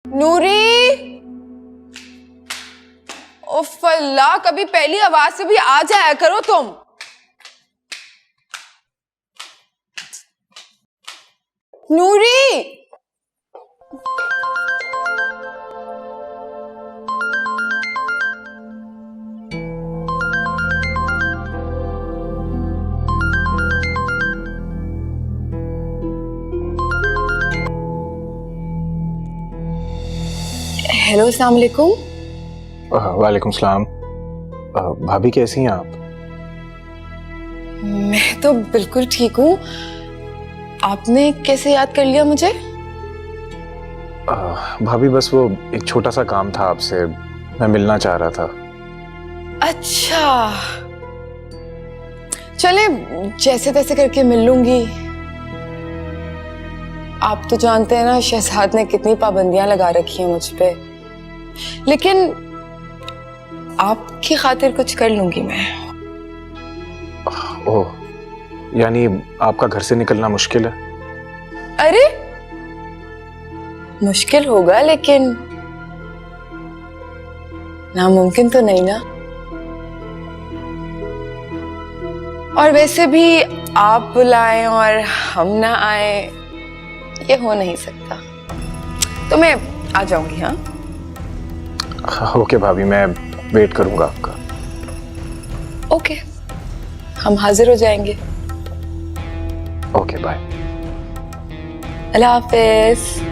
नूरी, उफ अल्लाह, कभी पहली आवाज से भी आ जाया करो तुम। नूरी, हेलो, अस्सलाम वालेकुम। वालेकुम सलाम। भाभी कैसी हैं आप? मैं तो बिल्कुल ठीक हूँ। आपने कैसे याद कर लिया मुझे? भाभी बस वो एक छोटा सा काम था आपसे, मैं मिलना चाह रहा था। अच्छा, चले जैसे तैसे करके मिल लूंगी। आप तो जानते हैं ना शहजाद ने कितनी पाबंदियां लगा रखी हैं मुझ पे, लेकिन आपकी खातिर कुछ कर लूंगी मैं। ओह, यानी आपका घर से निकलना मुश्किल है? अरे मुश्किल होगा, लेकिन नामुमकिन तो नहीं ना। और वैसे भी आप बुलाएं और हम ना आए, ये हो नहीं सकता। तो मैं आ जाऊंगी। हाँ ओके भाभी, मैं वेट करूंगा आपका। ओके, हम हाजिर हो जाएंगे। Okay, bye. अल्लाह हाफिज।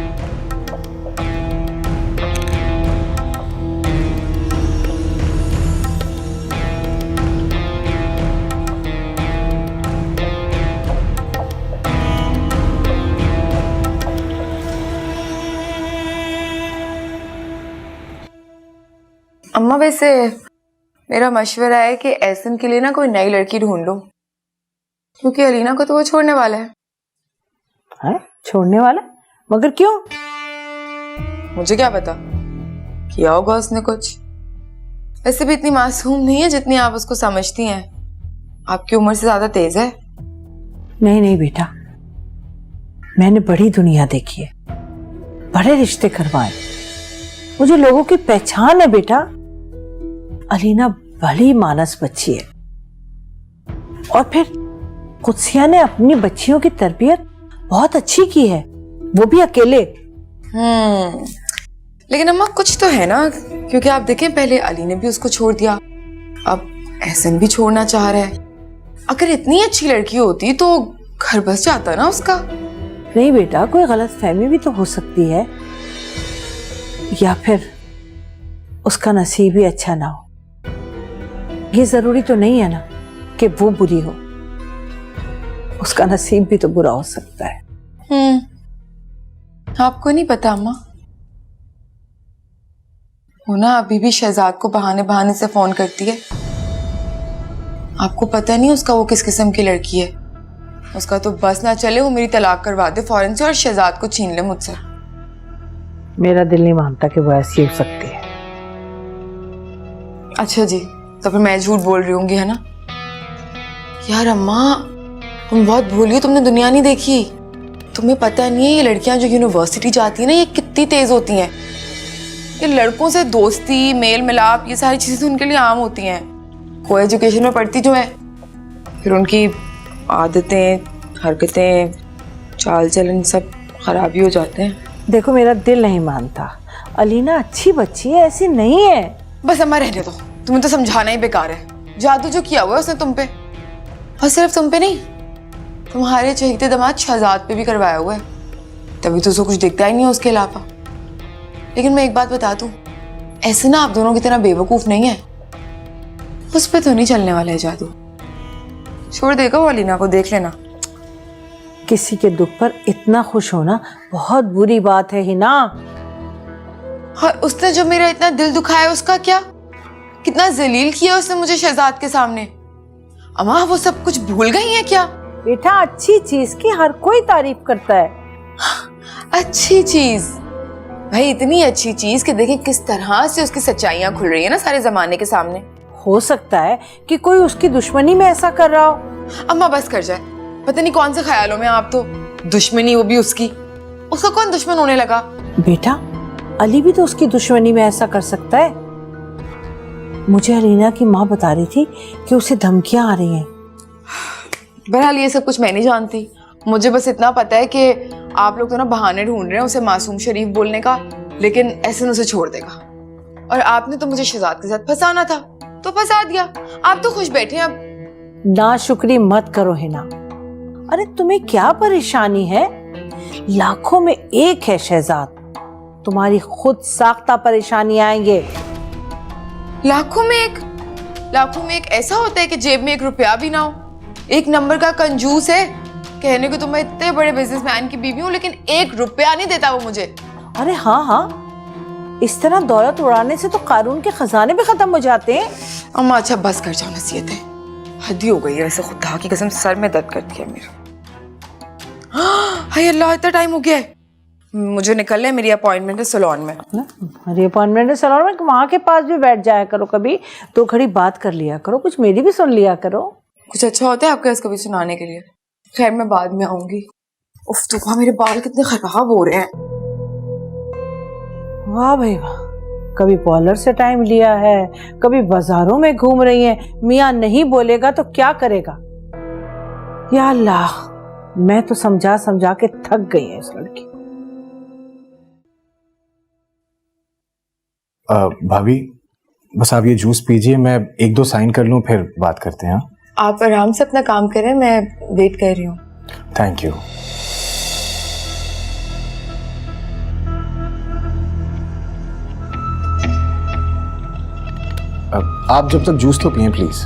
अम्मा, वैसे मेरा मशवरा है कि एहसन के लिए ना कोई नई लड़की ढूंढ लो, क्योंकि अलीना को तो वो छोड़ने वाला है। हैं? छोड़ने वाला? मगर क्यों? मुझे क्या पता, किया होगा उसने कुछ। वैसे भी इतनी मासूम नहीं है जितनी आप उसको समझती हैं। आपकी उम्र से ज्यादा तेज है। नहीं नहीं बेटा, मैंने बड़ी दुनिया देखी है, बड़े रिश्ते करवाए, मुझे लोगों की पहचान है बेटा। अलीना भली मानस बच्ची है, और फिर कुत्सिया ने अपनी बच्चियों की तरबियत बहुत अच्छी की है, वो भी अकेले। लेकिन अम्मा कुछ तो है ना, क्योंकि आप देखें पहले अली ने भी उसको छोड़ दिया, अब एहसन भी छोड़ना चाह रहा है। अगर इतनी अच्छी लड़की होती तो घर बस जाता ना उसका। नहीं बेटा, कोई गलत फहमी भी तो हो सकती है, या फिर उसका नसीब ही अच्छा ना हो। ये जरूरी तो नहीं है ना कि वो बुरी हो, उसका नसीब भी तो बुरा हो सकता है। आपको नहीं पता अम्मा, वो ना अभी भी शहजाद को बहाने बहाने से फोन करती है। आपको पता नहीं उसका वो किस किस्म की लड़की है। उसका तो बस ना चले वो मेरी तलाक करवा दे फौरन से और शहजाद को छीन ले मुझसे। मेरा दिल नहीं मानता कि वो ऐसी हो सकती है। अच्छा जी, तो फिर मैं झूठ बोल रही होंगी, है ना? यार अम्मा, तुम बहुत भूली हो, तुमने दुनिया नहीं देखी। तुम्हें पता नहीं है ये लड़कियां जो यूनिवर्सिटी जाती है ना, ये कितनी तेज होती हैं। ये लड़कों से दोस्ती, मेल मिलाप, ये सारी चीजें तो उनके लिए आम होती हैं। को एजुकेशन में पढ़ती जो है, फिर उनकी आदतें, हरकतें, चाल चलन सब खराबी हो जाते हैं। देखो, मेरा दिल नहीं मानता, अलीना अच्छी बच्ची है, ऐसी नहीं है। बस अम्मा रहने दो, तुम्हें तो समझाना ही बेकार है। जादू जो किया हुआ है उसने तुम पे, और सिर्फ तुम पे नहीं, तुम्हारे चहेते दामाद शहजाद पे भी करवाया हुआ है। तभी तो उसको कुछ दिखता ही नहीं है उसके अलावा। लेकिन मैं एक बात बता दूं, ऐसे ना आप दोनों की तरह बेवकूफ नहीं है। उस पे तो नहीं चलने वाला है जादू। छोड़ देगा वो अलीना को, देख लेना। किसी के दुख पर इतना खुश होना बहुत बुरी बात है हिना। और उसने जो मेरा इतना दिल दुखाया उसका क्या? कितना जलील किया उसने मुझे शहजाद के सामने। अम्मा, वो सब कुछ भूल गई है क्या? बेटा, अच्छी चीज की हर कोई तारीफ करता है। अच्छी चीज? भाई इतनी अच्छी चीज कि देखें किस तरह से उसकी सच्चाइयां खुल रही है ना सारे जमाने के सामने। हो सकता है कि कोई उसकी दुश्मनी में ऐसा कर रहा हो। अम्मा बस कर जाए, पता नहीं कौन से ख्यालों में आप तो। दुश्मनी वो भी उसकी, उसका कौन दुश्मन होने लगा? बेटा, अली भी तो उसकी दुश्मनी में ऐसा कर सकता है। मुझे अलीना की माँ बता रही थी कि उसे धमकियां आ रही हैं। बहरहाल ये सब कुछ मैं नहीं जानती, मुझे बस इतना पता है कि आप लोग तो ना बहाने ढूंढ रहे हैं उसे मासूम शरीफ बोलने का, लेकिन एहसन उसे छोड़ देगा। और आपने तो मुझे शहजाद के साथ फंसाना था तो फंसा दिया, आप तो खुश बैठे हैं अब। नाशुक्री मत करो हिना। अरे तुम्हें क्या परेशानी है? लाखों में एक है शहजाद, तुम्हारी खुद साख्ता परेशानी आएंगे। लाखों में एक? लाखों में एक ऐसा होता है कि जेब में 1 रुपया भी ना हो? एक नंबर का कंजूस है। कहने को तो मैं इतने बड़े बिजनेसमैन की बीवी हूँ, लेकिन 1 रुपया नहीं देता वो मुझे। अरे हाँ हाँ, इस तरह दौलत उड़ाने से तो कारून के खजाने भी खत्म हो जाते हैं। अम्मा अच्छा बस कर जाओ नसीहतें, हद ही हो गई है। ऐसे खुदा की कसम सर में दर्द करती है मेरा। हाय अल्लाह, इतना टाइम हो गया है, मुझे निकलना है, मेरी अपॉइंटमेंट है सैलून में। अरे अपॉइंटमेंट है सैलून में, वहाँ के पास भी बैठ जाया करो, कभी तो घड़ी बात कर लिया करो, कुछ मेरी भी सुन लिया करो। कुछ अच्छा होता है आपके पास कभी सुनाने के लिए? खैर मैं बाद में आऊंगी। उफ तूफा, मेरे बाल कितने खराब हो रहे हैं। वाह भाई वाह, कभी पार्लर से टाइम लिया है, कभी बाजारों में घूम रही है। मियाँ नहीं बोलेगा तो क्या करेगा? या अल्लाह, मैं तो समझा समझा के थक गई है इस लड़की। भाभी बस आप ये जूस पीजिए, मैं 1-2 साइन कर लूं, फिर बात करते हैं। आप आराम से अपना काम करें, मैं वेट कर रही हूँ। Thank you. आप जब तक जूस तो पिए प्लीज।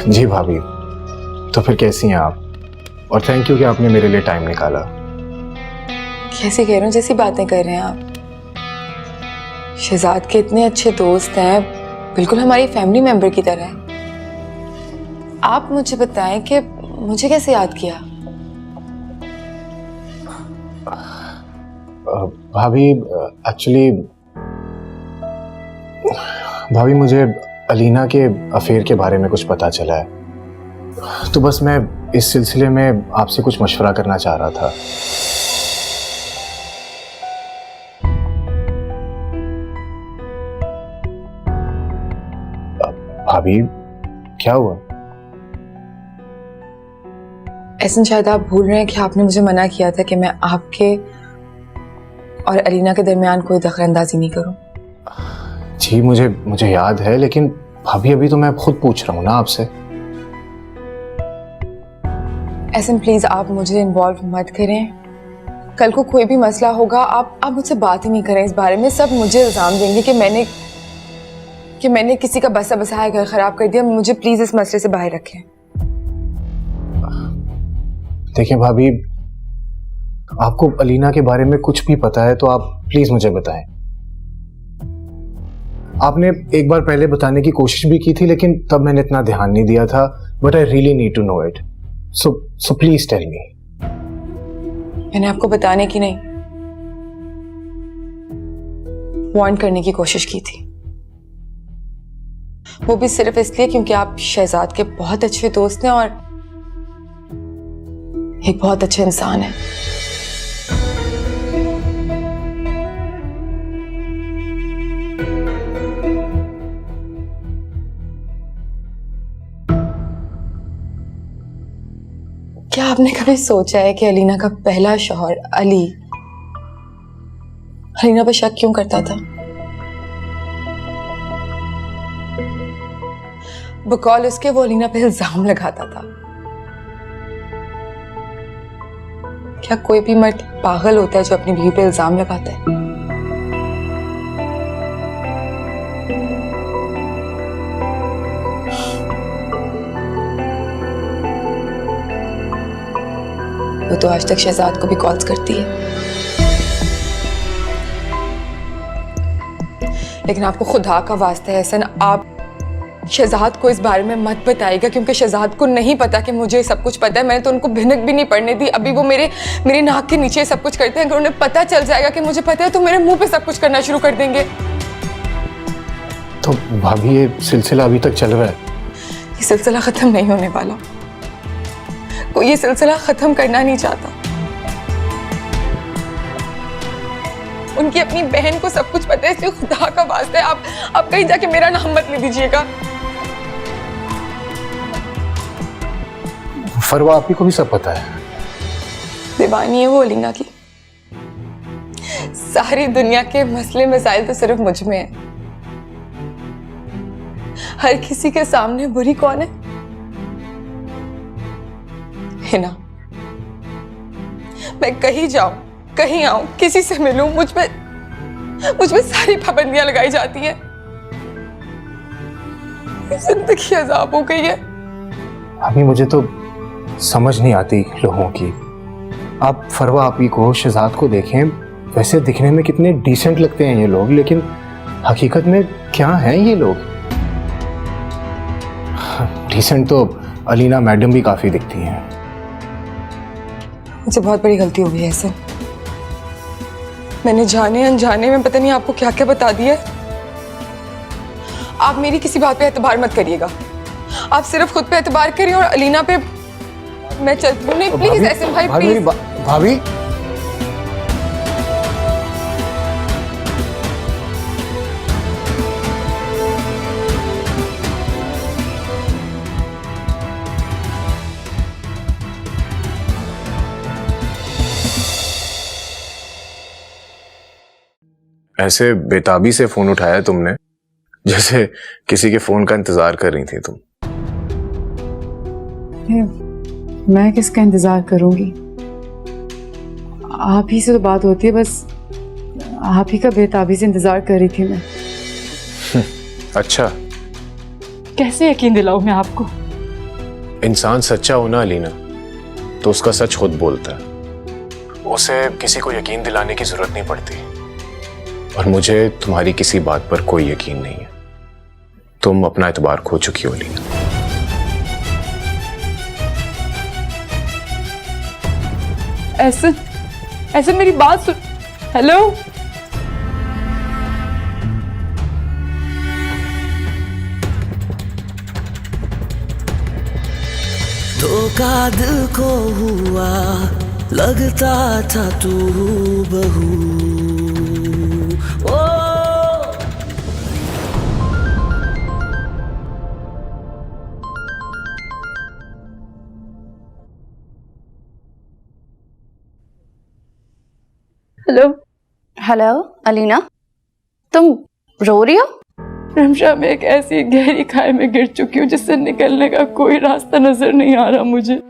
जी भाभी, तो फिर कैसी हैं आप? और थैंक यू कि आपने मेरे लिए टाइम निकाला। कैसे कह रहे हो, जैसी बातें कर रहे हैं आप। शहजाद के इतने अच्छे दोस्त हैं, बिल्कुल हमारी फैमिली मेंबर की तरह है। आप मुझे बताएं कि मुझे कैसे याद किया? भाभी एक्चुअली भाभी मुझे अलीना के अफेयर के बारे में कुछ पता चला है, तो बस मैं इस सिलसिले में आपसे कुछ मशवरा करना चाह रहा था। भाभी क्या हुआ? ऐसा शायद आप भूल रहे हैं कि आपने मुझे मना किया था कि मैं आपके और अलीना के दरमियान कोई दखलंदाजी नहीं करूं। जी मुझे याद है, लेकिन भाभी अभी तो मैं खुद पूछ रहा हूं ना आपसे। ऐसा प्लीज आप मुझे इन्वॉल्व मत करें। कल को कोई भी मसला होगा, आप मुझसे बात ही नहीं करें इस बारे में। सब मुझे इल्जाम देंगे कि मैंने किसी का बसा बसाया घर खराब कर दिया। मुझे प्लीज इस मसले से बाहर रखें। देखिए भाभी, आपको अलीना के बारे में कुछ भी पता है तो आप प्लीज मुझे बताएं। आपने एक बार पहले बताने की कोशिश भी की थी, लेकिन तब मैंने इतना ध्यान नहीं दिया था। But I really need to know it, so please tell me. मैंने आपको बताने की नहीं, वार्न करने की कोशिश की थी। वो भी सिर्फ इसलिए क्योंकि आप शहजाद के बहुत अच्छे दोस्त हैं और एक बहुत अच्छे इंसान है। क्या आपने कभी सोचा है कि अलीना का पहला शौहर अलीना पर शक क्यों करता था? बकौल उसके वो अलीना पे इल्जाम लगाता था। क्या कोई भी मर्द पागल होता है जो अपनी बीवी पे इल्जाम लगाता है? वो तो आज तक शहजाद को भी कॉल्स करती है, लेकिन आपको खुदा का वास्ता है एहसन, आप शहजाद को इस बारे में मत बताइएगा, क्योंकि शहजाद को नहीं पता कि मुझे सब कुछ पता है। मैंने तो उनको भिनक भी नहीं पड़ने दी। अभी वो मेरे नाक के नीचे सब कुछ करते हैं। अगर उन्हें पता चल जाएगा कि मुझे पता है तो मेरे मुंह पे सब कुछ करना शुरू कर देंगे। तो भाभी ये सिलसिला अभी तक चल रहा है? ये सिलसिला खत्म नहीं होने वाला। कोई ये सिलसिला खत्म करना नहीं चाहता। उनकी अपनी बहन को सब कुछ पता है, इसलिए खुदा का वास्ता है आप कहीं जाके मेरा नाम मत ले दीजिएगा। फरवा आपी को भी सब पता है। दीवानी है वो अलीना की। सारी दुनिया के मसले मसाइल तो सिर्फ मुझ में है। हर किसी के सामने बुरी कौन है? हिना। मैं कहीं जाऊं, कहीं आऊं, किसी से मिलूं, मुझ पे सारी पाबंदियां लगाई जाती हैं। जिंदगी अजाब हो गई है। अभी मुझे तो समझ नहीं आती लोगों की। आप फरवा आपी को, शहजाद को देखें, वैसे दिखने में कितने डिसेंट लगते हैं ये लोग, लेकिन हकीकत में क्या हैं ये लोग? डिसेंट तो अलीना मैडम भी काफी दिखती हैं। मुझसे बहुत बड़ी गलती हो गई है ऐसे। मैंने जाने अनजाने में पता नहीं आपको क्या क्या बता दिया। आप मेरी किसी बात पे एतबार मत करिएगा। आप सिर्फ खुद पे एतबार करिए और अलीना पे। मैं चलती हूँ। नहीं प्लीज ऐसे भाई प्लीज। भाभी ऐसे बेताबी से फोन उठाया तुमने, जैसे किसी के फोन का इंतजार कर रही थी तुम। मैं किसका इंतजार करूंगी? आप ही से तो बात होती है, बस आप ही का बेताबी से इंतजार कर रही थी मैं। अच्छा, कैसे यकीन दिलाऊं मैं आपको? इंसान सच्चा होना अलीना, तो उसका सच खुद बोलता है। उसे किसी को यकीन दिलाने की जरूरत नहीं पड़ती। और मुझे तुम्हारी किसी बात पर कोई यकीन नहीं है। तुम अपना एतबार खो चुकी हो अलीना। ऐसे मेरी बात सुन। हेलो, धोखा दिल को हुआ, लगता था तू बहू। ओ हेलो। हेलो अलीना, तुम रो रही हो? रमशा, मैं एक ऐसी गहरी खाई में गिर चुकी हूँ जिससे निकलने का कोई रास्ता नजर नहीं आ रहा मुझे।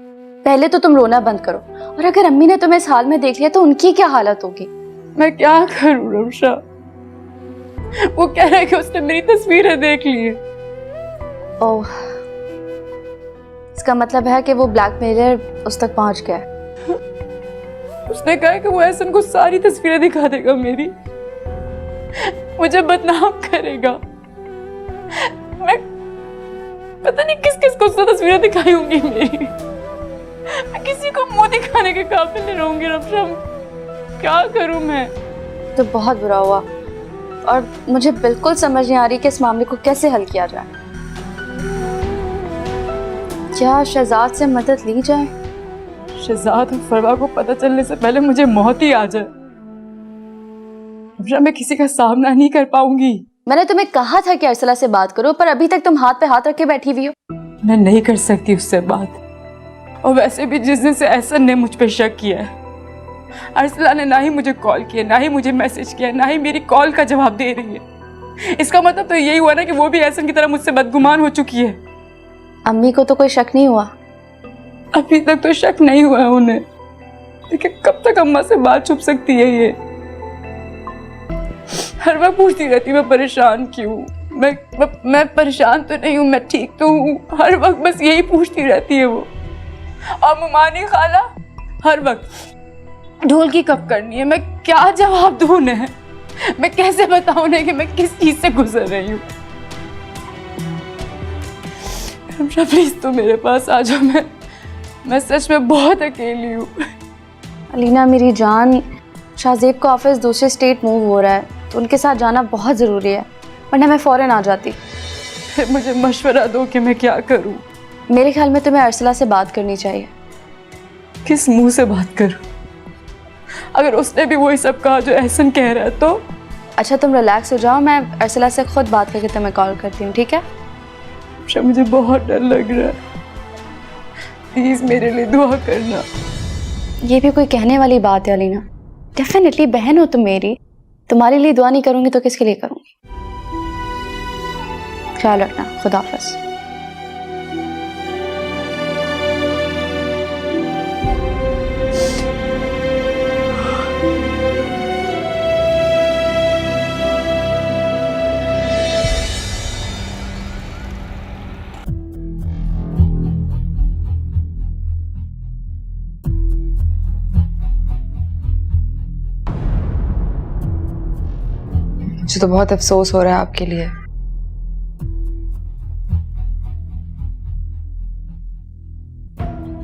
पहले तो तुम रोना बंद करो, और अगर अम्मी ने तुम्हें इस हाल में देख लिया तो उनकी क्या हालत होगी? मैं क्या करूं रमशा? वो कह रहा है कि उसने मेरी तस्वीरें देख ली है। ओह, इसका मतलब है कि वो ब्लैकमेलर उस तक पहुंच गया है। उसने कहा है कि वो एहसन को सारी तस्वीरें दिखा देगा मेरी, मुझे बदनाम करेगा। मैं पता नहीं किस किस को उसने तस्वीरें दिखाई होंगी मेरी। मैं किसी को मुंह दिखाने के काबिल नहीं रहूंगी रमशा। क्या करूं मैं? तो बहुत बुरा हुआ, और मुझे बिल्कुल समझ नहीं आ रही कि इस मामले को कैसे हल किया जाए। क्या शहजाद से मदद ली जाए? शहजाद और फरवा को पता चलने से पहले मुझे मौत ही आ जाए। रमशा, मैं किसी का सामना नहीं कर पाऊंगी। मैंने तुम्हें कहा था कि अरसला से बात करो, पर अभी तक तुम हाथ पे हाथ रख के बैठी हुई हो। मैं नहीं कर सकती उससे बात। और वैसे भी जिस दिन से एहसन ने मुझ पे शक किया है, अरसला ने ना ही मुझे कॉल किया, ना ही मुझे मैसेज किया, ना ही मेरी कॉल का जवाब दे रही है। इसका मतलब तो यही हुआ ना कि वो भी एहसन की तरह मुझसे बदगुमान हो चुकी है। अम्मी को तो कोई शक नहीं हुआ? अभी तक तो शक नहीं हुआ है उन्हें, लेकिन कब तक अम्मा से बात छुप सकती है ये? हर वक्त पूछती रहती मैं परेशान क्यों? मैं परेशान तो नहीं हूँ, मैं ठीक तो हूँ। हर वक्त बस यही पूछती रहती है वो। और मुमानी खाला हर वक्त ढोल की कब करनी है। मैं क्या जवाब दूं उन्हें? मैं कैसे बताऊं उन्हें कि मैं किस चीज से गुजर रही हूँ? रमशा, प्लीज तू मेरे पास आ जा। मैं सच में बहुत अकेली हूँ। अलीना मेरी जान, शाहजेब का ऑफिस दूसरे स्टेट मूव हो रहा है, तो उनके साथ जाना बहुत ज़रूरी है। वरना मैं फ़ौरन आ जाती। फिर मुझे मशवरा दो कि मैं क्या करूं। मेरे ख्याल में तुम्हें अर्सला से बात करनी चाहिए। किस मुंह से बात करूं? अगर उसने भी वही सब कहा जो एहसन कह रहा है तो? अच्छा तुम रिलैक्स हो जाओ, मैं अर्सला से खुद बात करके तुम्हें कॉल करती हूँ, ठीक है? अच्छा मुझे बहुत डर लग रहा है, प्लीज मेरे लिए दुआ करना। ये भी कोई कहने वाली बात है अलीना? डेफिनेटली बहन हो तुम मेरी, तुम्हारे लिए दुआ नहीं करूंगी तो किसके लिए करूंगी? ख्याल रखना, खुदा हाफिज़। मुझे तो बहुत अफसोस हो रहा है आपके लिए।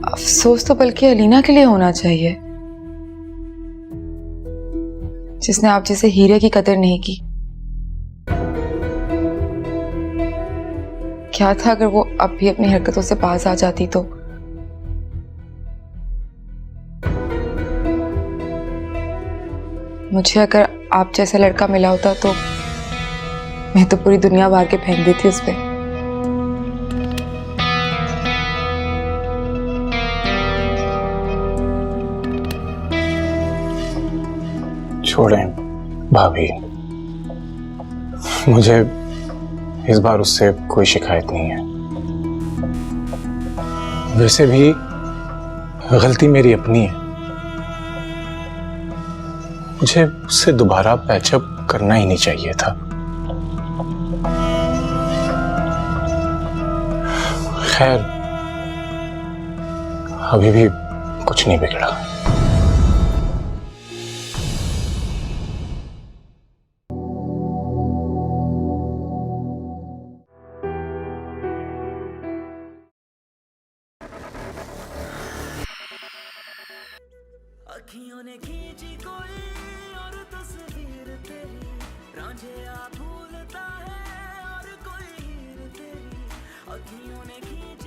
अफसोस तो बल्कि अलीना के लिए होना चाहिए, जिसने आप जैसे हीरे की कदर नहीं की। क्या था अगर वो अब भी अपनी हरकतों से बाज आ जाती तो? मुझे अगर आप जैसा लड़का मिला होता तो मैं तो पूरी दुनिया मार के फेंक देती उस पे। छोड़ें भाभी, मुझे इस बार उससे कोई शिकायत नहीं है। वैसे भी गलती मेरी अपनी है, मुझे उससे दोबारा पैचअप करना ही नहीं चाहिए था। खैर अभी भी कुछ नहीं बिगड़ा। अखियों ने खींची कोई और तस्वीर तेरी, रांझिया भूलता है और कोई हीर तेरी। अखियों ने खींची